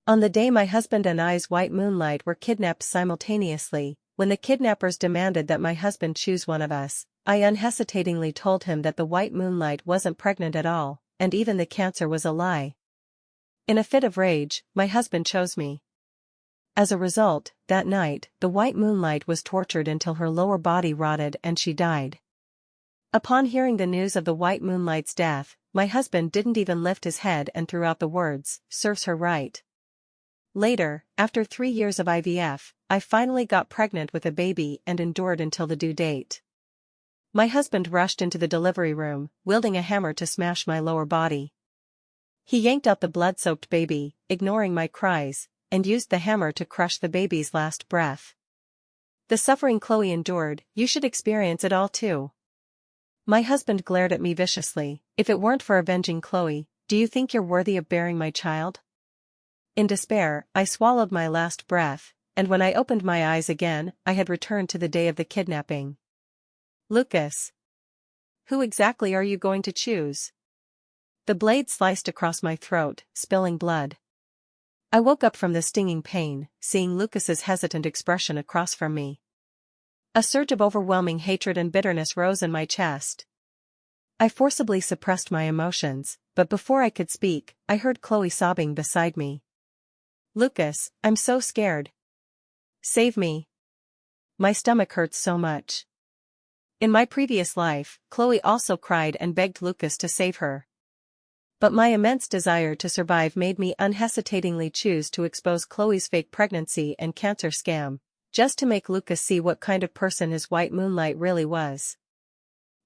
On the day my husband and I's white moonlight were kidnapped simultaneously, when the kidnappers demanded that my husband choose one of us, I unhesitatingly told him that the white moonlight wasn't pregnant at all, and even the cancer was a lie. In a fit of rage, my husband chose me. As a result, that night, the white moonlight was tortured until her lower body rotted and she died. Upon hearing the news of the white moonlight's death, my husband didn't even lift his head and threw out the words, "Serves her right." Later, after 3 years of IVF, I finally got pregnant with a baby and endured until the due date. My husband rushed into the delivery room, wielding a hammer to smash my lower body. He yanked out the blood-soaked baby, ignoring my cries, and used the hammer to crush the baby's last breath. The suffering Chloe endured, you should experience it all too. My husband glared at me viciously. If it weren't for avenging Chloe, do you think you're worthy of bearing my child? In despair, I swallowed my last breath, and when I opened my eyes again, I had returned to the day of the kidnapping. Lucas. Who exactly are you going to choose? The blade sliced across my throat, spilling blood. I woke up from the stinging pain, seeing Lucas's hesitant expression across from me. A surge of overwhelming hatred and bitterness rose in my chest. I forcibly suppressed my emotions, but before I could speak, I heard Chloe sobbing beside me. Lucas, I'm so scared. Save me. My stomach hurts so much. In my previous life, Chloe also cried and begged Lucas to save her. But my immense desire to survive made me unhesitatingly choose to expose Chloe's fake pregnancy and cancer scam, just to make Lucas see what kind of person his white moonlight really was.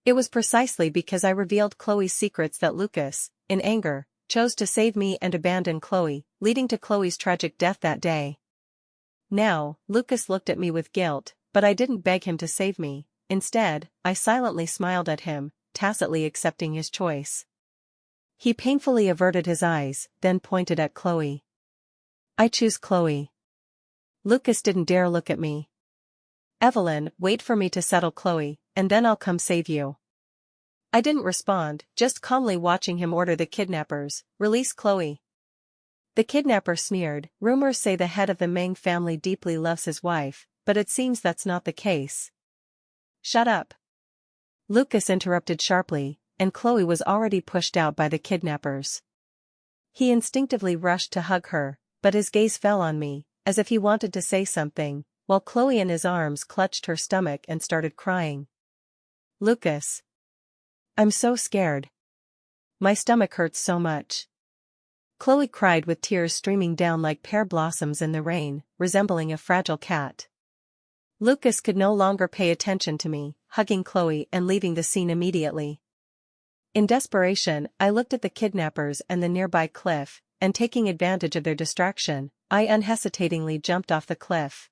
It was precisely because I revealed Chloe's secrets that Lucas, in anger, chose to save me and abandon Chloe, leading to Chloe's tragic death that day. Now, Lucas looked at me with guilt, but I didn't beg him to save me. Instead, I silently smiled at him, tacitly accepting his choice. He painfully averted his eyes, then pointed at Chloe. I choose Chloe. Lucas didn't dare look at me. Evelyn, wait for me to settle Chloe, and then I'll come save you. I didn't respond, just calmly watching him order the kidnappers, release Chloe. The kidnapper sneered, rumors say the head of the Meng family deeply loves his wife, but it seems that's not the case. Shut up. Lucas interrupted sharply, and Chloe was already pushed out by the kidnappers. He instinctively rushed to hug her, but his gaze fell on me, as if he wanted to say something, while Chloe in his arms clutched her stomach and started crying. Lucas. I'm so scared. My stomach hurts so much. Chloe cried with tears streaming down like pear blossoms in the rain, resembling a fragile cat. Lucas could no longer pay attention to me, hugging Chloe and leaving the scene immediately. In desperation, I looked at the kidnappers and the nearby cliff, and taking advantage of their distraction, I unhesitatingly jumped off the cliff.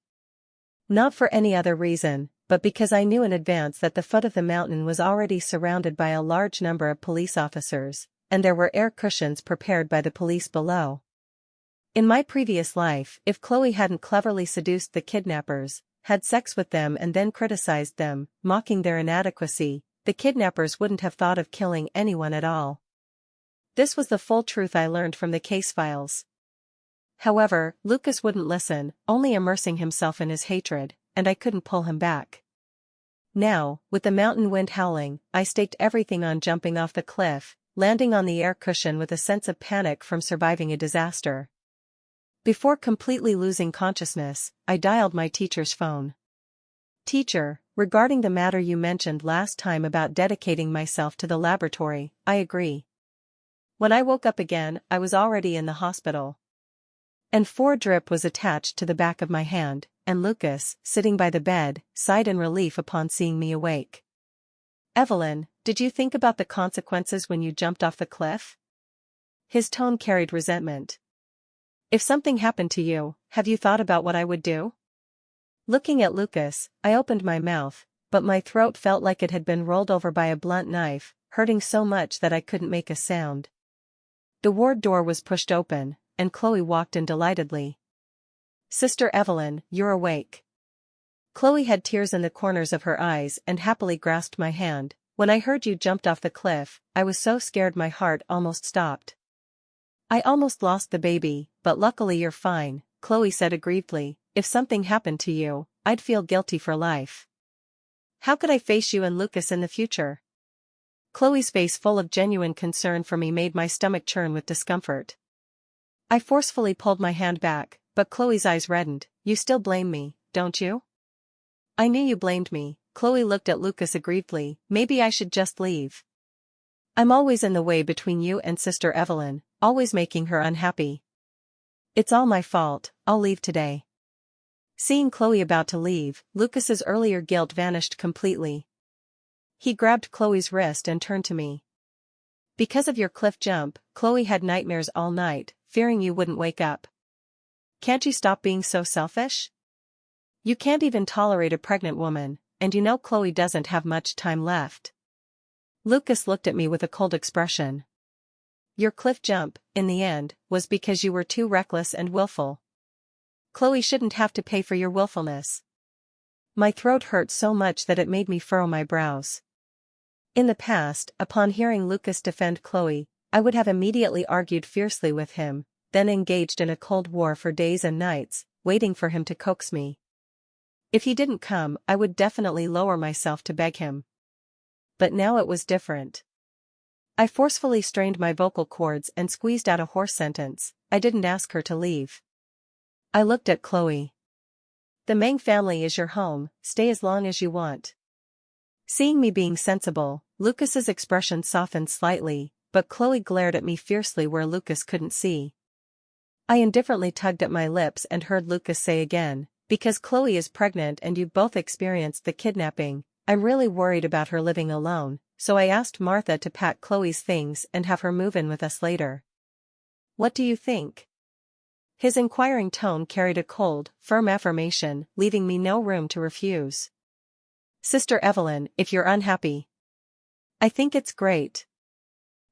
Not for any other reason, but because I knew in advance that the foot of the mountain was already surrounded by a large number of police officers, and there were air cushions prepared by the police below. In my previous life, if Chloe hadn't cleverly seduced the kidnappers, had sex with them and then criticized them, mocking their inadequacy, the kidnappers wouldn't have thought of killing anyone at all. This was the full truth I learned from the case files. However, Lucas wouldn't listen, only immersing himself in his hatred, and I couldn't pull him back. Now, with the mountain wind howling, I staked everything on jumping off the cliff, landing on the air cushion with a sense of panic from surviving a disaster. Before completely losing consciousness, I dialed my teacher's phone. Teacher, regarding the matter you mentioned last time about dedicating myself to the laboratory, I agree. When I woke up again, I was already in the hospital. And 4 drip was attached to the back of my hand, and Lucas, sitting by the bed, sighed in relief upon seeing me awake. Evelyn, did you think about the consequences when you jumped off the cliff? His tone carried resentment. If something happened to you, have you thought about what I would do? Looking at Lucas, I opened my mouth, but my throat felt like it had been rolled over by a blunt knife, hurting so much that I couldn't make a sound. The ward door was pushed open, and Chloe walked in delightedly. Sister Evelyn, you're awake. Chloe had tears in the corners of her eyes and happily grasped my hand. When I heard you jumped off the cliff, I was so scared my heart almost stopped. I almost lost the baby, but luckily you're fine, Chloe said aggrievedly. If something happened to you, I'd feel guilty for life. How could I face you and Lucas in the future? Chloe's face full of genuine concern for me made my stomach churn with discomfort. I forcefully pulled my hand back, but Chloe's eyes reddened. You still blame me, don't you? I knew you blamed me. Chloe looked at Lucas aggrievedly. Maybe I should just leave. I'm always in the way between you and Sister Evelyn, always making her unhappy. It's all my fault. I'll leave today. Seeing Chloe about to leave, Lucas's earlier guilt vanished completely. He grabbed Chloe's wrist and turned to me. Because of your cliff jump, Chloe had nightmares all night, fearing you wouldn't wake up. Can't you stop being so selfish? You can't even tolerate a pregnant woman, and you know Chloe doesn't have much time left. Lucas looked at me with a cold expression. Your cliff jump, in the end, was because you were too reckless and willful. Chloe shouldn't have to pay for your willfulness. My throat hurt so much that it made me furrow my brows. In the past, upon hearing Lucas defend Chloe, I would have immediately argued fiercely with him, then engaged in a cold war for days and nights, waiting for him to coax me. If he didn't come, I would definitely lower myself to beg him. But now it was different. I forcefully strained my vocal cords and squeezed out a hoarse sentence. I didn't ask her to leave. I looked at Chloe. The Meng family is your home, stay as long as you want. Seeing me being sensible, Lucas's expression softened slightly, but Chloe glared at me fiercely where Lucas couldn't see. I indifferently tugged at my lips and heard Lucas say again, because Chloe is pregnant and you both experienced the kidnapping, I'm really worried about her living alone, so I asked Martha to pack Chloe's things and have her move in with us later. What do you think? His inquiring tone carried a cold, firm affirmation, leaving me no room to refuse. Sister Evelyn, if you're unhappy. I think it's great.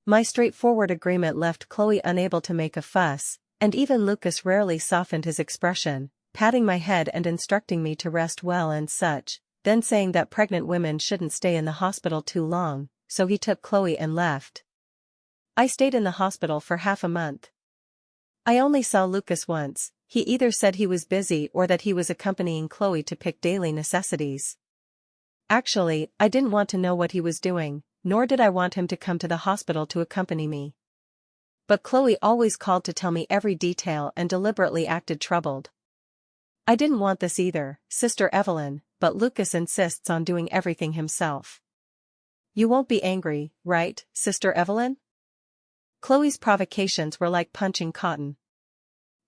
My straightforward agreement left Chloe unable to make a fuss, and even Lucas rarely softened his expression, patting my head and instructing me to rest well and such, then saying that pregnant women shouldn't stay in the hospital too long, so he took Chloe and left. I stayed in the hospital for half a month. I only saw Lucas once. He either said he was busy or that he was accompanying Chloe to pick daily necessities. Actually, I didn't want to know what he was doing, nor did I want him to come to the hospital to accompany me. But Chloe always called to tell me every detail and deliberately acted troubled. I didn't want this either, Sister Evelyn, but Lucas insists on doing everything himself. You won't be angry, right, Sister Evelyn? Chloe's provocations were like punching cotton.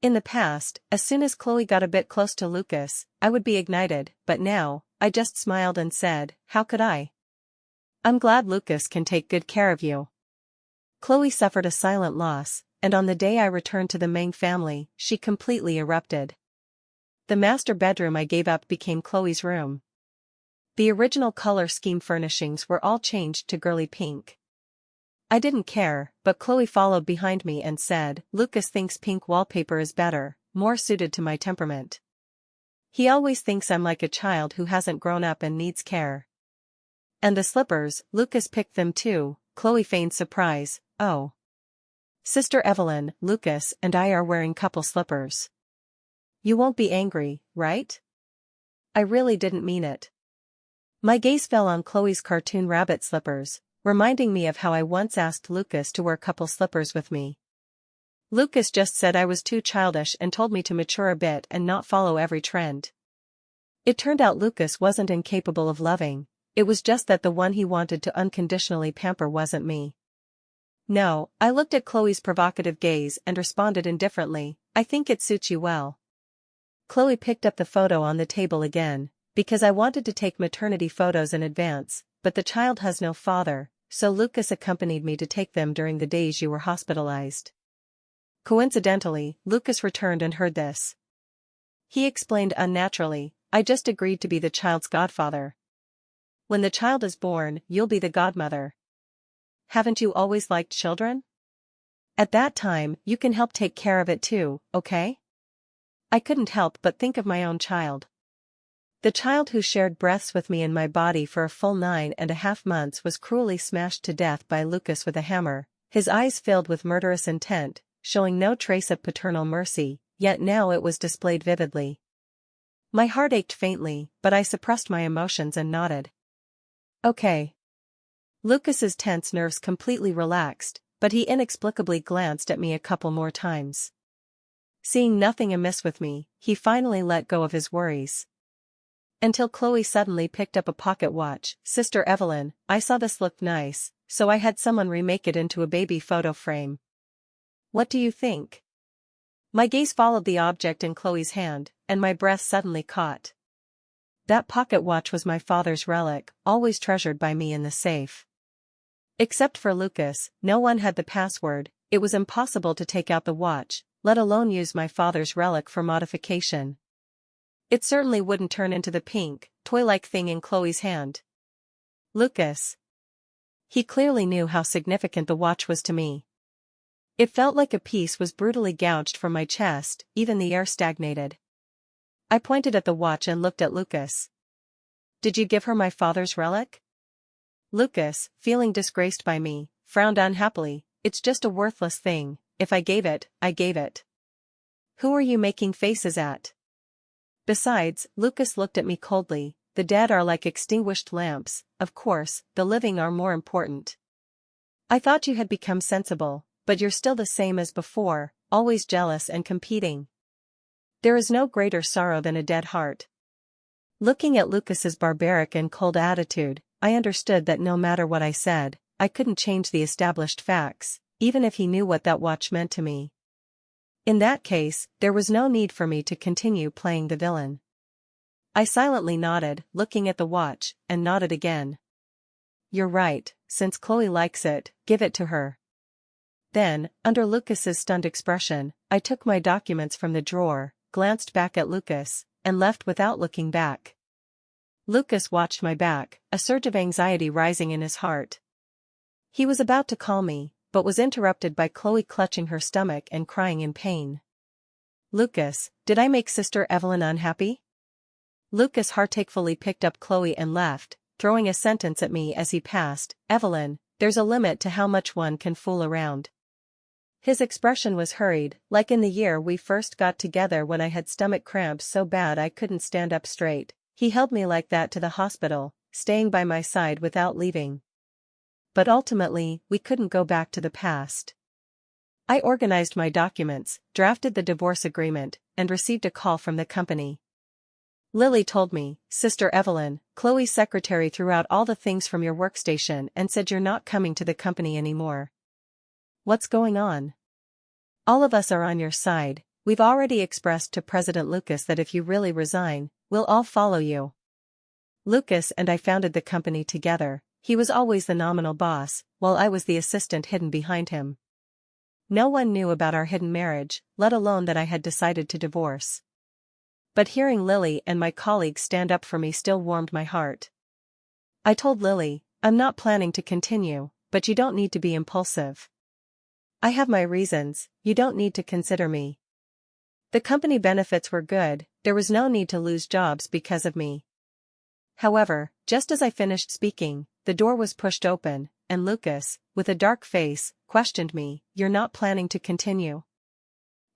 In the past, as soon as Chloe got a bit close to Lucas, I would be ignited, but now, I just smiled and said, how could I? I'm glad Lucas can take good care of you. Chloe suffered a silent loss, and on the day I returned to the Meng family, she completely erupted. The master bedroom I gave up became Chloe's room. The original color scheme furnishings were all changed to girly pink. I didn't care, but Chloe followed behind me and said, Lucas thinks pink wallpaper is better, more suited to my temperament. He always thinks I'm like a child who hasn't grown up and needs care. And the slippers, Lucas picked them too, Chloe feigned surprise. Oh. Sister Evelyn, Lucas and I are wearing couple slippers. You won't be angry, right? I really didn't mean it. My gaze fell on Chloe's cartoon rabbit slippers, reminding me of how I once asked Lucas to wear couple slippers with me. Lucas just said I was too childish and told me to mature a bit and not follow every trend. It turned out Lucas wasn't incapable of loving, it was just that the one he wanted to unconditionally pamper wasn't me. No, I looked at Chloe's provocative gaze and responded indifferently, I think it suits you well. Chloe picked up the photo on the table again, because I wanted to take maternity photos in advance, but the child has no father, so Lucas accompanied me to take them during the days you were hospitalized. Coincidentally, Lucas returned and heard this. He explained unnaturally, I just agreed to be the child's godfather. When the child is born, you'll be the godmother. Haven't you always liked children? At that time, you can help take care of it too, okay? I couldn't help but think of my own child. The child who shared breaths with me in my body for a full 9.5 months was cruelly smashed to death by Lucas with a hammer, his eyes filled with murderous intent, showing no trace of paternal mercy, yet now it was displayed vividly. My heart ached faintly, but I suppressed my emotions and nodded. Okay. Lucas's tense nerves completely relaxed, but he inexplicably glanced at me a couple more times. Seeing nothing amiss with me, he finally let go of his worries. Until Chloe suddenly picked up a pocket watch. Sister Evelyn, I saw this looked nice, so I had someone remake it into a baby photo frame. What do you think? My gaze followed the object in Chloe's hand, and my breath suddenly caught. That pocket watch was my father's relic, always treasured by me in the safe. Except for Lucas, no one had the password. It was impossible to take out the watch, let alone use my father's relic for modification. It certainly wouldn't turn into the pink, toy-like thing in Chloe's hand. Lucas. He clearly knew how significant the watch was to me. It felt like a piece was brutally gouged from my chest, even the air stagnated. I pointed at the watch and looked at Lucas. Did you give her my father's relic? Lucas, feeling disgraced by me, frowned unhappily. It's just a worthless thing. If I gave it, I gave it. Who are you making faces at? Besides, Lucas looked at me coldly. The dead are like extinguished lamps, of course, the living are more important. I thought you had become sensible, but you're still the same as before, always jealous and competing. There is no greater sorrow than a dead heart. Looking at Lucas's barbaric and cold attitude, I understood that no matter what I said, I couldn't change the established facts, even if he knew what that watch meant to me. In that case, there was no need for me to continue playing the villain. I silently nodded, looking at the watch, and nodded again. You're right, since Chloe likes it, give it to her. Then, under Lucas's stunned expression, I took my documents from the drawer, glanced back at Lucas, and left without looking back. Lucas watched my back, a surge of anxiety rising in his heart. He was about to call me, but was interrupted by Chloe clutching her stomach and crying in pain. Lucas, did I make Sister Evelyn unhappy? Lucas heartachefully picked up Chloe and left, throwing a sentence at me as he passed. Evelyn, there's a limit to how much one can fool around. His expression was hurried, like in the year we first got together when I had stomach cramps so bad I couldn't stand up straight. He held me like that to the hospital, staying by my side without leaving. But ultimately, we couldn't go back to the past. I organized my documents, drafted the divorce agreement, and received a call from the company. Lily told me, Sister Evelyn, Chloe's secretary threw out all the things from your workstation and said you're not coming to the company anymore. What's going on? All of us are on your side. We've already expressed to President Lucas that if you really resign, we'll all follow you. Lucas and I founded the company together. He was always the nominal boss, while I was the assistant hidden behind him. No one knew about our hidden marriage, let alone that I had decided to divorce. But hearing Lily and my colleagues stand up for me still warmed my heart. I told Lily, I'm not planning to continue, but you don't need to be impulsive. I have my reasons, you don't need to consider me. The company benefits were good, there was no need to lose jobs because of me. However, just as I finished speaking, the door was pushed open, and Lucas, with a dark face, questioned me, You're not planning to continue?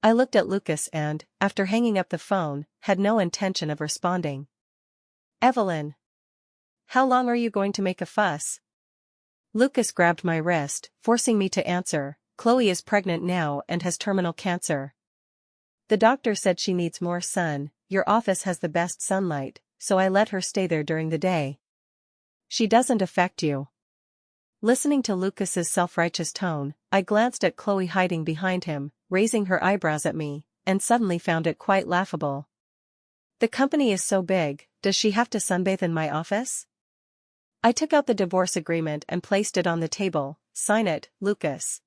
I looked at Lucas and, after hanging up the phone, had no intention of responding. Evelyn. How long are you going to make a fuss? Lucas grabbed my wrist, forcing me to answer. Chloe is pregnant now and has terminal cancer. The doctor said she needs more sun. Your office has the best sunlight, so I let her stay there during the day. She doesn't affect you. Listening to Lucas's self-righteous tone, I glanced at Chloe hiding behind him, raising her eyebrows at me, and suddenly found it quite laughable. The company is so big, does she have to sunbathe in my office? I took out the divorce agreement and placed it on the table. Sign it, Lucas.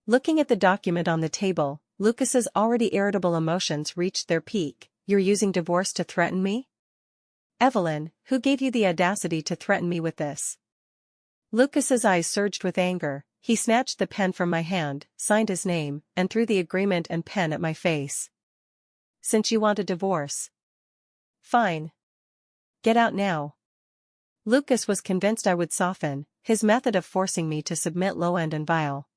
Looking at the document on the table, Lucas's already irritable emotions reached their peak. You're using divorce to threaten me? Evelyn, who gave you the audacity to threaten me with this? Lucas's eyes surged with anger. He snatched the pen from my hand, signed his name, and threw the agreement and pen at my face. Since you want a divorce. Fine. Get out now. Lucas was convinced I would soften, his method of forcing me to submit low-end and vile.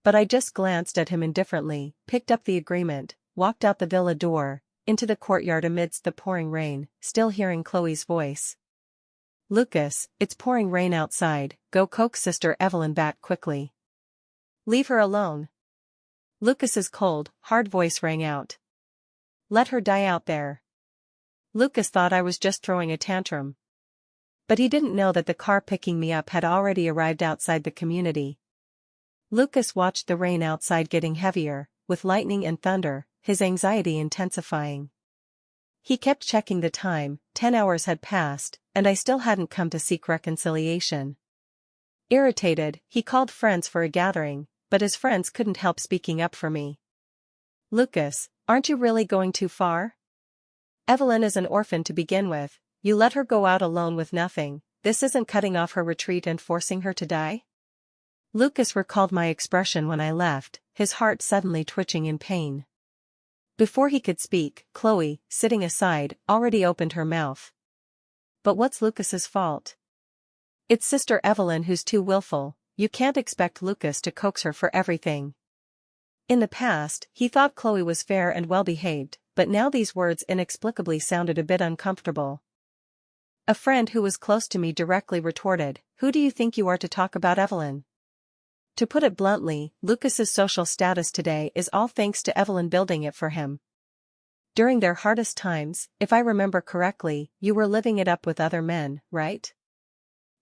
but I just glanced at him indifferently, picked up the agreement, walked out the villa door, into the courtyard amidst the pouring rain, still hearing Chloe's voice. "Lucas, it's pouring rain outside, go coax Sister Evelyn back quickly. Leave her alone." Lucas's cold, hard voice rang out. "Let her die out there." Lucas thought I was just throwing a tantrum. But he didn't know that the car picking me up had already arrived outside the community. Lucas watched the rain outside getting heavier, with lightning and thunder, his anxiety intensifying. He kept checking the time, 10 hours had passed, and I still hadn't come to seek reconciliation. Irritated, he called friends for a gathering, but his friends couldn't help speaking up for me. "Lucas, aren't you really going too far? Evelyn is an orphan to begin with, you let her go out alone with nothing, this isn't cutting off her retreat and forcing her to die?" Lucas recalled my expression when I left, his heart suddenly twitching in pain. Before he could speak, Chloe, sitting aside, already opened her mouth. "But what's Lucas's fault? It's Sister Evelyn who's too willful, you can't expect Lucas to coax her for everything." In the past, he thought Chloe was fair and well-behaved, but now these words inexplicably sounded a bit uncomfortable. A friend who was close to me directly retorted, "Who do you think you are to talk about Evelyn?" To put it bluntly, Lucas's social status today is all thanks to Evelyn building it for him. During their hardest times, if I remember correctly, you were living it up with other men, right?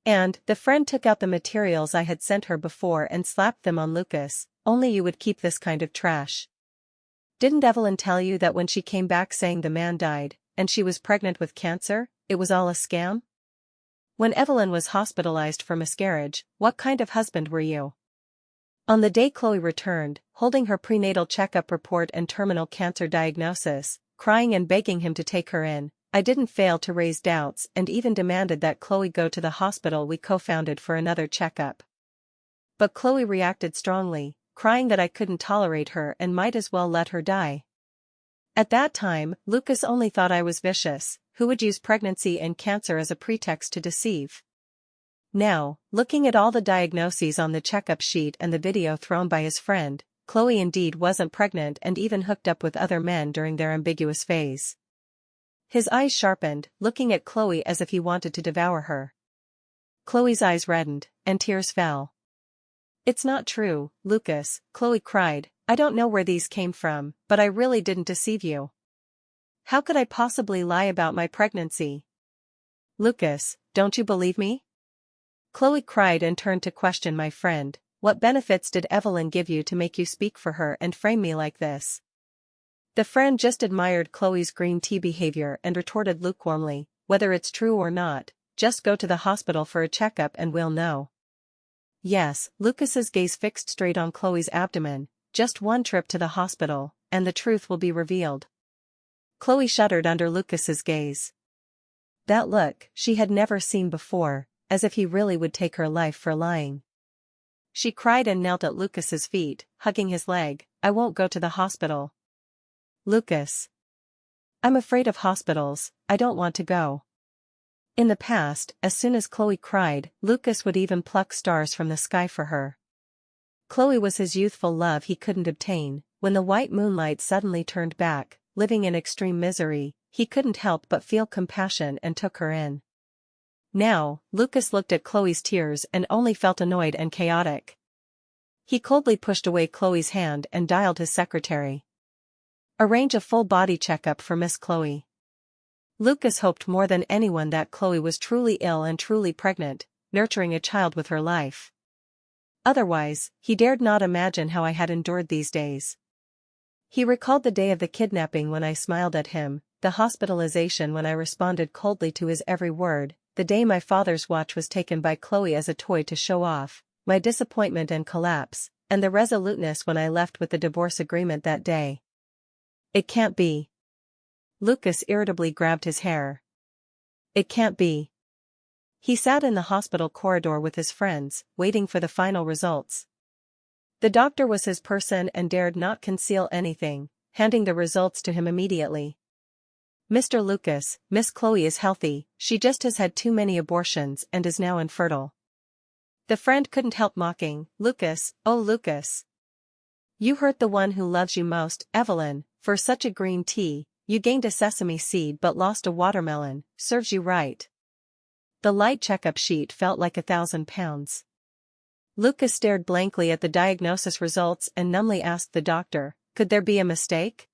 And the friend took out the materials I had sent her before and slapped them on Lucas, "Only you would keep this kind of trash. Didn't Evelyn tell you that when she came back saying the man died, and she was pregnant with cancer, it was all a scam? When Evelyn was hospitalized for miscarriage, what kind of husband were you?" On the day Chloe returned, holding her prenatal checkup report and terminal cancer diagnosis, crying and begging him to take her in, I didn't fail to raise doubts and even demanded that Chloe go to the hospital we co-founded for another checkup. But Chloe reacted strongly, crying that I couldn't tolerate her and might as well let her die. At that time, Lucas only thought I was vicious, who would use pregnancy and cancer as a pretext to deceive. Now, looking at all the diagnoses on the checkup sheet and the video thrown by his friend, Chloe indeed wasn't pregnant and even hooked up with other men during their ambiguous phase. His eyes sharpened, looking at Chloe as if he wanted to devour her. Chloe's eyes reddened, and tears fell. "It's not true, Lucas," Chloe cried, "I don't know where these came from, but I really didn't deceive you. How could I possibly lie about my pregnancy? Lucas, don't you believe me?" Chloe cried and turned to question my friend, "What benefits did Evelyn give you to make you speak for her and frame me like this?" The friend just admired Chloe's green tea behavior and retorted lukewarmly, "Whether it's true or not, just go to the hospital for a checkup and we'll know." Yes, Lucas's gaze fixed straight on Chloe's abdomen, just one trip to the hospital, and the truth will be revealed. Chloe shuddered under Lucas's gaze. That look, she had never seen before, as if he really would take her life for lying. She cried and knelt at Lucas's feet, hugging his leg, "I won't go to the hospital. Lucas. I'm afraid of hospitals, I don't want to go." In the past, as soon as Chloe cried, Lucas would even pluck stars from the sky for her. Chloe was his youthful love he couldn't obtain. When the white moonlight suddenly turned back, living in extreme misery, he couldn't help but feel compassion and took her in. Now, Lucas looked at Chloe's tears and only felt annoyed and chaotic. He coldly pushed away Chloe's hand and dialed his secretary. "Arrange a full-body checkup for Miss Chloe." Lucas hoped more than anyone that Chloe was truly ill and truly pregnant, nurturing a child with her life. Otherwise, he dared not imagine how I had endured these days. He recalled the day of the kidnapping when I smiled at him, the hospitalization when I responded coldly to his every word, the day my father's watch was taken by Chloe as a toy to show off, my disappointment and collapse, and the resoluteness when I left with the divorce agreement that day. It can't be. Lucas irritably grabbed his hair. It can't be. He sat in the hospital corridor with his friends, waiting for the final results. The doctor was his person and dared not conceal anything, handing the results to him immediately. "Mr. Lucas, Miss Chloe is healthy, she just has had too many abortions and is now infertile." The friend couldn't help mocking, "Lucas, oh Lucas. You hurt the one who loves you most, Evelyn, for such a green tea, you gained a sesame seed but lost a watermelon, serves you right. The light checkup sheet felt like 1,000 pounds. Lucas stared blankly at the diagnosis results and numbly asked the doctor, could there be a mistake?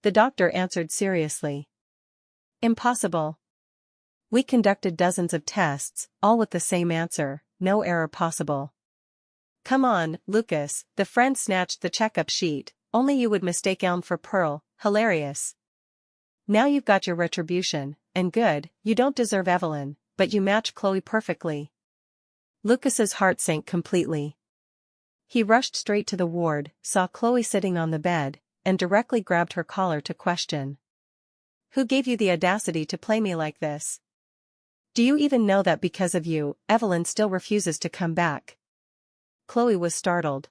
The doctor answered seriously. Impossible. We conducted dozens of tests, all with the same answer, no error possible. Come on, Lucas, the friend snatched the checkup sheet, only you would mistake Elm for Pearl, hilarious. Now you've got your retribution, and good, you don't deserve Evelyn, but you match Chloe perfectly. Lucas's heart sank completely. He rushed straight to the ward, saw Chloe sitting on the bed, and directly grabbed her collar to question. Who gave you the audacity to play me like this? Do you even know that because of you, Evelyn still refuses to come back? Chloe was startled.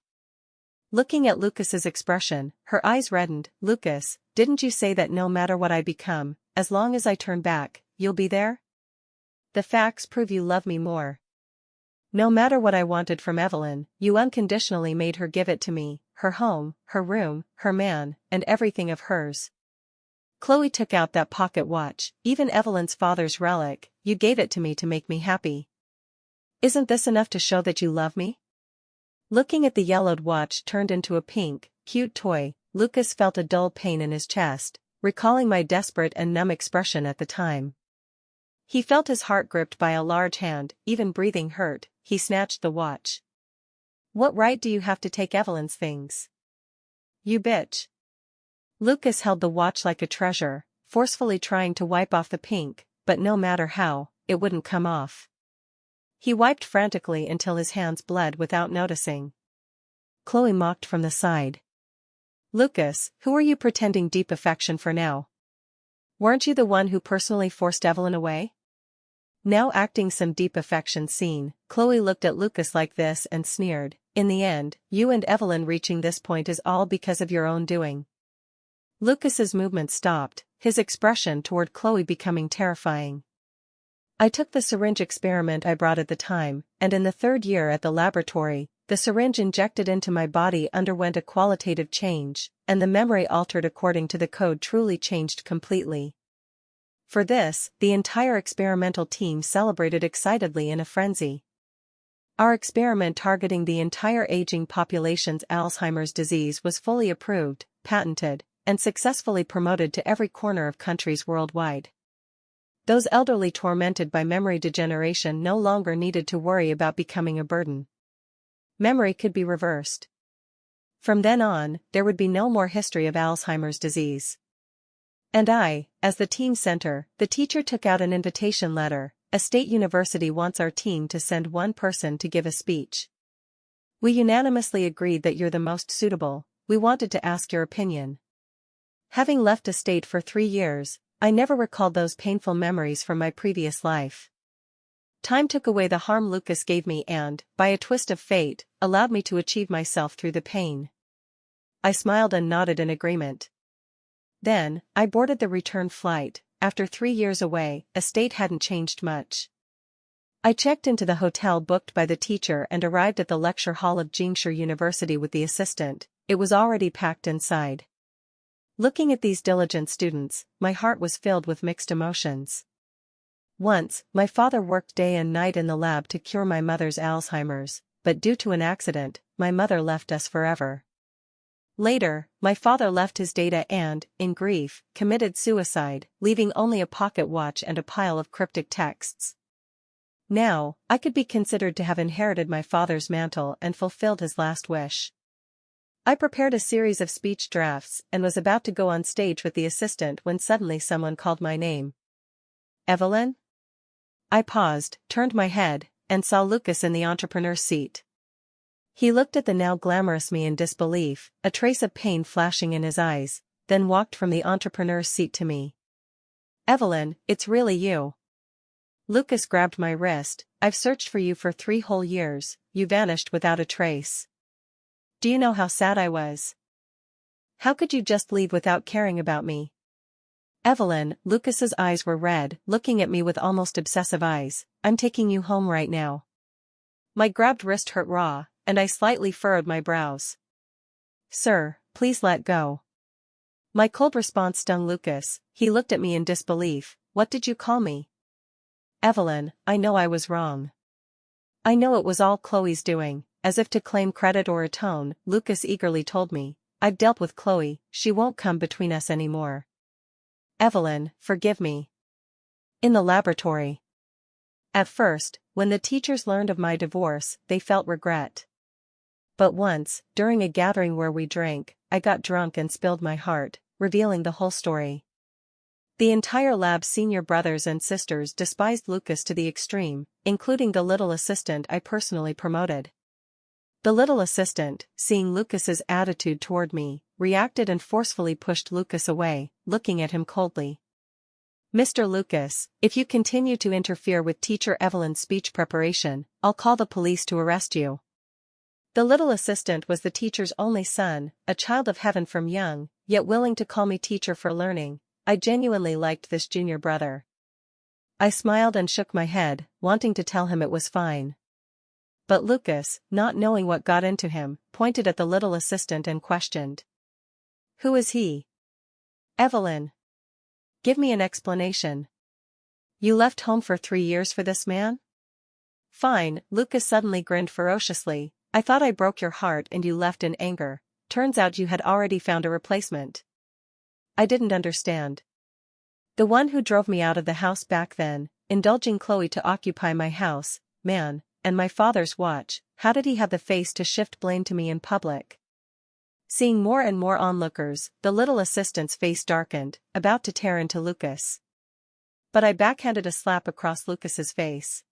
Looking at Lucas's expression, her eyes reddened. Lucas, didn't you say that no matter what I become, as long as I turn back, you'll be there? The facts prove you love me more. No matter what I wanted from Evelyn, you unconditionally made her give it to me, her home, her room, her man, and everything of hers. Chloe took out that pocket watch, even Evelyn's father's relic, you gave it to me to make me happy. Isn't this enough to show that you love me? Looking at the yellowed watch turned into a pink, cute toy, Lucas felt a dull pain in his chest, recalling my desperate and numb expression at the time. He felt his heart gripped by a large hand, even breathing hurt, he snatched the watch. What right do you have to take Evelyn's things? You bitch. Lucas held the watch like a treasure, forcefully trying to wipe off the pink, but no matter how, it wouldn't come off. He wiped frantically until his hands bled without noticing. Chloe mocked from the side. Lucas, who are you pretending deep affection for now? Weren't you the one who personally forced Evelyn away? Now acting some deep affection scene, Chloe looked at Lucas like this and sneered, in the end, you and Evelyn reaching this point is all because of your own doing. Lucas's movement stopped, his expression toward Chloe becoming terrifying. I took the syringe experiment I brought at the time, and in the 3rd year at the laboratory, the syringe injected into my body underwent a qualitative change, and the memory altered according to the code truly changed completely. For this, the entire experimental team celebrated excitedly in a frenzy. Our experiment targeting the entire aging population's Alzheimer's disease was fully approved, patented, and successfully promoted to every corner of countries worldwide. Those elderly tormented by memory degeneration no longer needed to worry about becoming a burden. Memory could be reversed. From then on, there would be no more history of Alzheimer's disease. And I, as the team center, the teacher took out an invitation letter. A state university wants our team to send one person to give a speech. We unanimously agreed that you're the most suitable. We wanted to ask your opinion. Having left a state for 3 years, I never recalled those painful memories from my previous life. Time took away the harm Lucas gave me and, by a twist of fate, allowed me to achieve myself through the pain. I smiled and nodded in agreement. Then, I boarded the return flight. After 3 years away, a state hadn't changed much. I checked into the hotel booked by the teacher and arrived at the lecture hall of Jingshu University with the assistant. It was already packed inside. Looking at these diligent students, my heart was filled with mixed emotions. Once, my father worked day and night in the lab to cure my mother's Alzheimer's, but due to an accident, my mother left us forever. Later, my father left his data and, in grief, committed suicide, leaving only a pocket watch and a pile of cryptic texts. Now, I could be considered to have inherited my father's mantle and fulfilled his last wish. I prepared a series of speech drafts and was about to go on stage with the assistant when suddenly someone called my name. Evelyn? I paused, turned my head, and saw Lucas in the entrepreneur's seat. He looked at the now glamorous me in disbelief, a trace of pain flashing in his eyes, then walked from the entrepreneur's seat to me. Evelyn, it's really you. Lucas grabbed my wrist. I've searched for you for 3 whole years, you vanished without a trace. Do you know how sad I was? How could you just leave without caring about me? Evelyn, Lucas's eyes were red, looking at me with almost obsessive eyes. I'm taking you home right now. My grabbed wrist hurt raw, and I slightly furrowed my brows. Sir, please let go. My cold response stung Lucas. He looked at me in disbelief. What did you call me? Evelyn, I know I was wrong. I know it was all Chloe's doing. As if to claim credit or atone, Lucas eagerly told me. I've dealt with Chloe, she won't come between us anymore. Evelyn, forgive me. In the laboratory. At first, when the teachers learned of my divorce, they felt regret. But once, during a gathering where we drank, I got drunk and spilled my heart, revealing the whole story. The entire lab's senior brothers and sisters despised Lucas to the extreme, including the little assistant I personally promoted. The little assistant, seeing Lucas's attitude toward me, reacted and forcefully pushed Lucas away, looking at him coldly. Mr. Lucas, if you continue to interfere with Teacher Evelyn's speech preparation, I'll call the police to arrest you. The little assistant was the teacher's only son, a child of heaven from young, yet willing to call me teacher for learning. I genuinely liked this junior brother. I smiled and shook my head, wanting to tell him it was fine. But Lucas, not knowing what got into him, pointed at the little assistant and questioned. Who is he? Evelyn. Give me an explanation. You left home for 3 years for this man? Fine, Lucas suddenly grinned ferociously. I thought I broke your heart and you left in anger. Turns out you had already found a replacement. I didn't understand. The one who drove me out of the house back then, indulging Chloe to occupy my house, man, and my father's watch, how did he have the face to shift blame to me in public? Seeing more and more onlookers, the little assistant's face darkened, about to tear into Lucas. But I backhanded a slap across Lucas's face.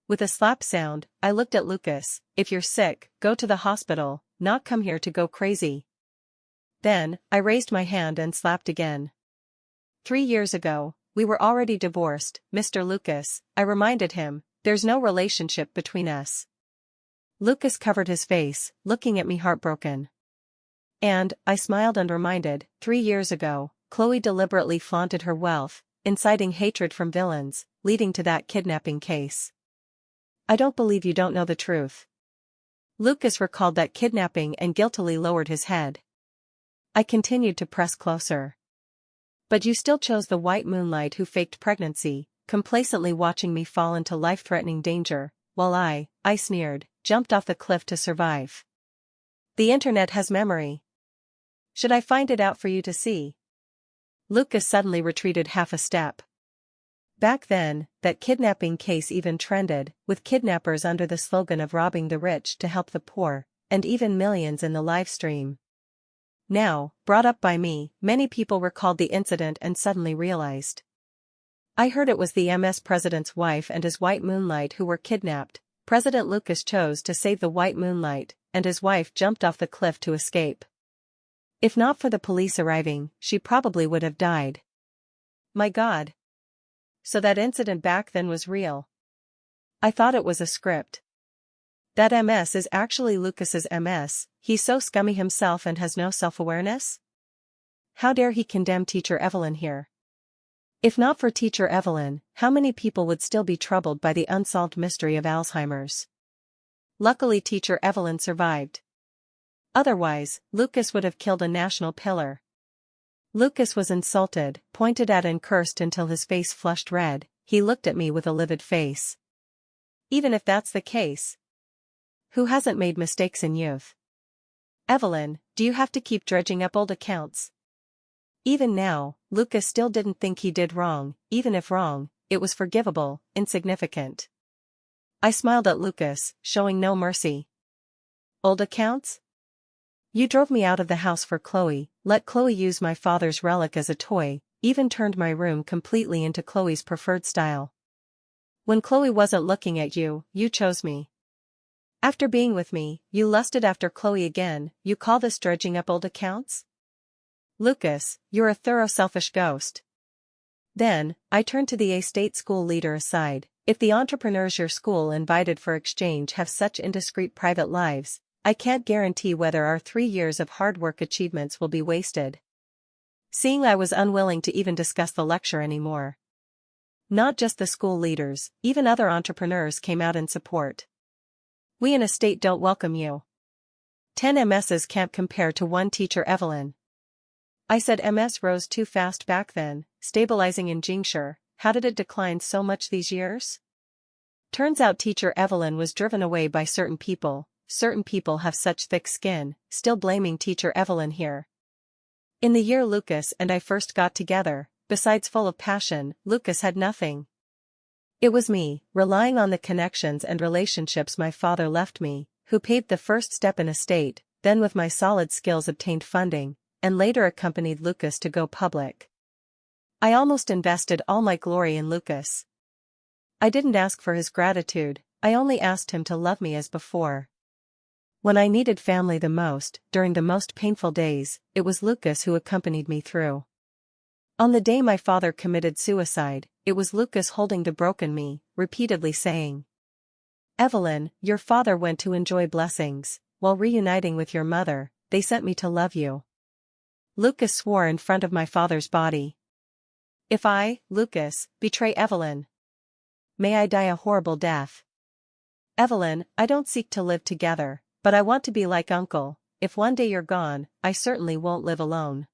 With a slap sound, I looked at Lucas. If you're sick, go to the hospital, not come here to go crazy. Then, I raised my hand and slapped again. 3 years ago, we were already divorced, Mr. Lucas, I reminded him. There's no relationship between us. Lucas covered his face, looking at me heartbroken. And, I smiled and reminded, 3 years ago, Chloe deliberately flaunted her wealth, inciting hatred from villains, leading to that kidnapping case. I don't believe you don't know the truth. Lucas recalled that kidnapping and guiltily lowered his head. I continued to press closer. But you still chose the white moonlight who faked pregnancy, complacently watching me fall into life-threatening danger, while I sneered, jumped off the cliff to survive. The internet has memory. Should I find it out for you to see? Lucas suddenly retreated half a step. Back then, that kidnapping case even trended, with kidnappers under the slogan of robbing the rich to help the poor, and even millions in the live stream. Now, brought up by me, many people recalled the incident and suddenly realized. I heard it was the MS president's wife and his white moonlight who were kidnapped. President Lucas chose to save the white moonlight, and his wife jumped off the cliff to escape. If not for the police arriving, she probably would have died. My God. So that incident back then was real. I thought it was a script. That MS is actually Lucas's MS, he's so scummy himself and has no self-awareness? How dare he condemn Teacher Evelyn here? If not for Teacher Evelyn, how many people would still be troubled by the unsolved mystery of Alzheimer's? Luckily Teacher Evelyn survived. Otherwise, Lucas would have killed a national pillar. Lucas was insulted, pointed at and cursed until his face flushed red. He looked at me with a livid face. Even if that's the case, who hasn't made mistakes in youth? Evelyn, do you have to keep dredging up old accounts? Even now, Lucas still didn't think he did wrong. Even if wrong, it was forgivable, insignificant. I smiled at Lucas, showing no mercy. Old accounts? You drove me out of the house for Chloe, let Chloe use my father's relic as a toy, even turned my room completely into Chloe's preferred style. When Chloe wasn't looking at you, you chose me. After being with me, you lusted after Chloe again. You call this dredging up old accounts? Lucas, you're a thorough selfish ghost. Then, I turned to the A-state school leader aside. If the entrepreneurs your school invited for exchange have such indiscreet private lives, I can't guarantee whether our 3 years of hard work achievements will be wasted. Seeing I was unwilling to even discuss the lecture anymore. Not just the school leaders, even other entrepreneurs came out in support. We in A-state don't welcome you. 10 MSs can't compare to one teacher Evelyn. I said MS rose too fast back then, stabilizing in Jingshire. How did it decline so much these years? Turns out teacher Evelyn was driven away by certain people have such thick skin, still blaming teacher Evelyn here. In the year Lucas and I first got together, besides full of passion, Lucas had nothing. It was me, relying on the connections and relationships my father left me, who paved the first step in estate, then with my solid skills obtained funding, and later accompanied Lucas to go public. I almost invested all my glory in Lucas. I didn't ask for his gratitude, I only asked him to love me as before. When I needed family the most, during the most painful days, it was Lucas who accompanied me through. On the day my father committed suicide, it was Lucas holding the broken me, repeatedly saying, "Evelyn, your father went to enjoy blessings, while reuniting with your mother, they sent me to love you." Lucas swore in front of my father's body. "If I, Lucas, betray Evelyn, may I die a horrible death. Evelyn, I don't seek to live together, but I want to be like Uncle. If one day you're gone, I certainly won't live alone."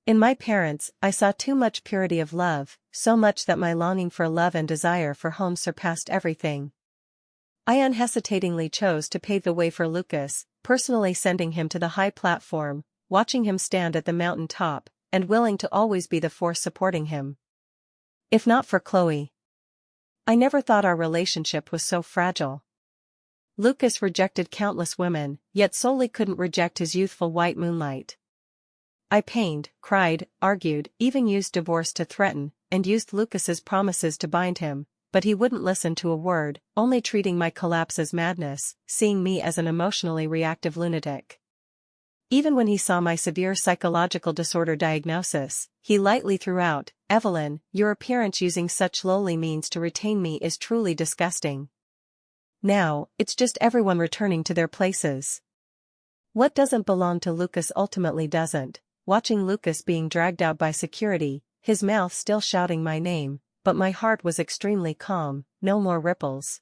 In my parents, I saw too much purity of love, so much that my longing for love and desire for home surpassed everything. I unhesitatingly chose to pave the way for Lucas, personally sending him to the high platform, watching him stand at the mountain top, and willing to always be the force supporting him. If not for Chloe, I never thought our relationship was so fragile. Lucas rejected countless women, yet solely couldn't reject his youthful white moonlight. I pained, cried, argued, even used divorce to threaten, and used Lucas's promises to bind him, but he wouldn't listen to a word, only treating my collapse as madness, seeing me as an emotionally reactive lunatic. Even when he saw my severe psychological disorder diagnosis, he lightly threw out, "Evelyn, your appearance using such lowly means to retain me is truly disgusting. Now, it's just everyone returning to their places. What doesn't belong to Lucas ultimately doesn't." Watching Lucas being dragged out by security, his mouth still shouting my name, but my heart was extremely calm, no more ripples.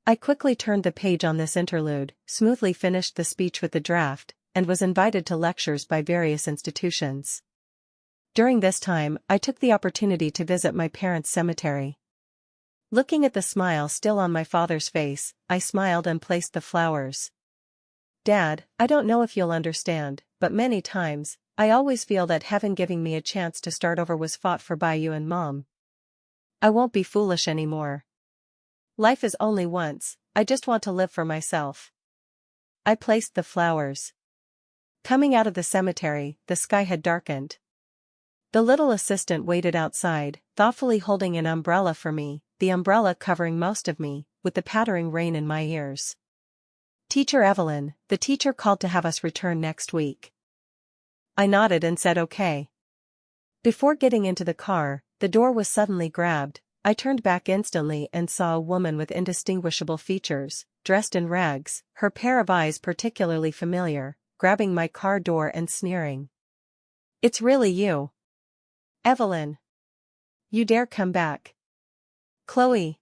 I quickly turned the page on this interlude, smoothly finished the speech with the draft, and was invited to lectures by various institutions. During this time, I took the opportunity to visit my parents' cemetery. Looking at the smile still on my father's face, I smiled and placed the flowers. "Dad, I don't know if you'll understand, but many times, I always feel that heaven giving me a chance to start over was fought for by you and Mom. I won't be foolish anymore. Life is only once, I just want to live for myself." I placed the flowers. Coming out of the cemetery, the sky had darkened. The little assistant waited outside, thoughtfully holding an umbrella for me, the umbrella covering most of me, with the pattering rain in my ears. "Teacher Evelyn, the teacher called to have us return next week." I nodded and said okay. Before getting into the car, the door was suddenly grabbed. I turned back instantly and saw a woman with indistinguishable features, dressed in rags, her pair of eyes particularly familiar, grabbing my car door and sneering. "It's really you, Evelyn. You dare come back. Chloe."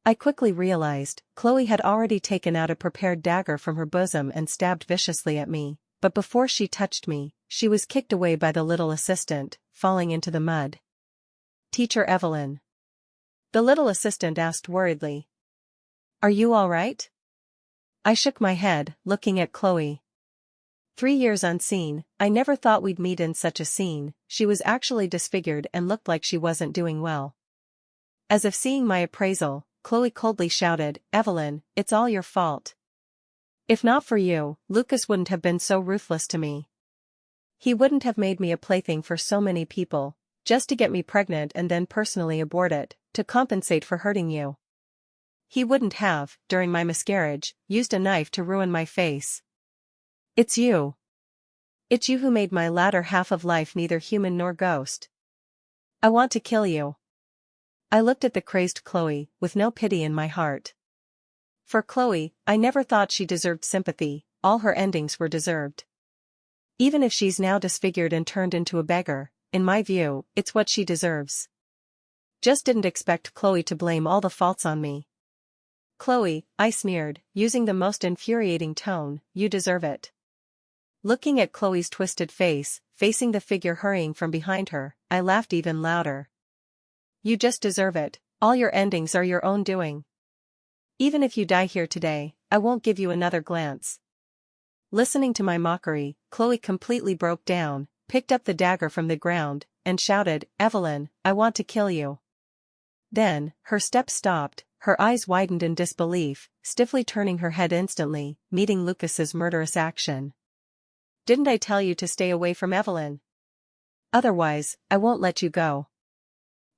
I quickly realized, Chloe had already taken out a prepared dagger from her bosom and stabbed viciously at me, but before she touched me, she was kicked away by the little assistant, falling into the mud. "Teacher Evelyn?" the little assistant asked worriedly. "Are you all right?" I shook my head, looking at Chloe. 3 years unseen, I never thought we'd meet in such a scene. She was actually disfigured and looked like she wasn't doing well. As if seeing my appraisal, Chloe coldly shouted, "Evelyn, it's all your fault. If not for you, Lucas wouldn't have been so ruthless to me. He wouldn't have made me a plaything for so many people, just to get me pregnant and then personally abort it, to compensate for hurting you. He wouldn't have, during my miscarriage, used a knife to ruin my face. It's you. It's you who made my latter half of life neither human nor ghost. I want to kill you." I looked at the crazed Chloe, with no pity in my heart. For Chloe, I never thought she deserved sympathy, all her endings were deserved. Even if she's now disfigured and turned into a beggar, in my view, it's what she deserves. Just didn't expect Chloe to blame all the faults on me. Chloe, I sneered, using the most infuriating tone, you deserve it. Looking at Chloe's twisted face, facing the figure hurrying from behind her, I laughed even louder. You just deserve it, all your endings are your own doing. Even if you die here today, I won't give you another glance. Listening to my mockery, Chloe completely broke down, picked up the dagger from the ground, and shouted, Evelyn, I want to kill you. Then, her steps stopped, her eyes widened in disbelief, stiffly turning her head instantly, meeting Lucas's murderous action. Didn't I tell you to stay away from Evelyn? Otherwise, I won't let you go.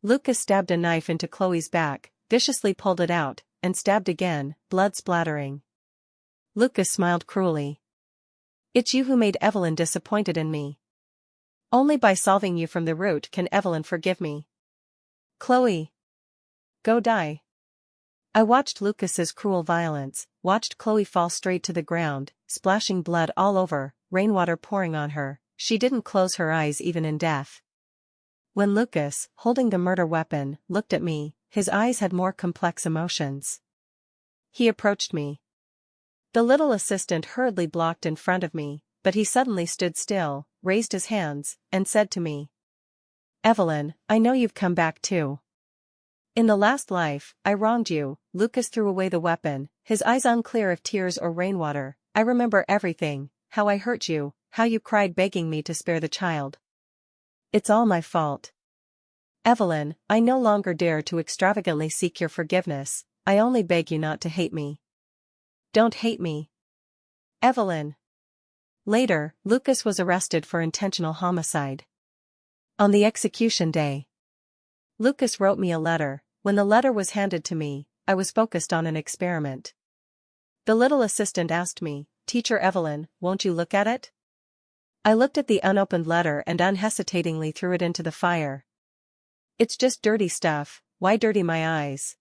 Lucas stabbed a knife into Chloe's back, viciously pulled it out, and stabbed again, blood splattering. Lucas smiled cruelly. It's you who made Evelyn disappointed in me. Only by solving you from the root can Evelyn forgive me. Chloe. Go die. I watched Lucas's cruel violence, watched Chloe fall straight to the ground, splashing blood all over, rainwater pouring on her. She didn't close her eyes even in death. When Lucas, holding the murder weapon, looked at me, his eyes had more complex emotions. He approached me. The little assistant hurriedly blocked in front of me, but he suddenly stood still, raised his hands, and said to me, Evelyn, I know you've come back too. In the last life, I wronged you. Lucas threw away the weapon, his eyes unclear of tears or rainwater. I remember everything, how I hurt you, how you cried begging me to spare the child. It's all my fault. Evelyn, I no longer dare to extravagantly seek your forgiveness, I only beg you not to hate me. Don't hate me. Evelyn. Later, Lucas was arrested for intentional homicide. On the execution day, Lucas wrote me a letter. When the letter was handed to me, I was focused on an experiment. The little assistant asked me, Teacher Evelyn, won't you look at it? I looked at the unopened letter and unhesitatingly threw it into the fire. It's just dirty stuff, why dirty my eyes?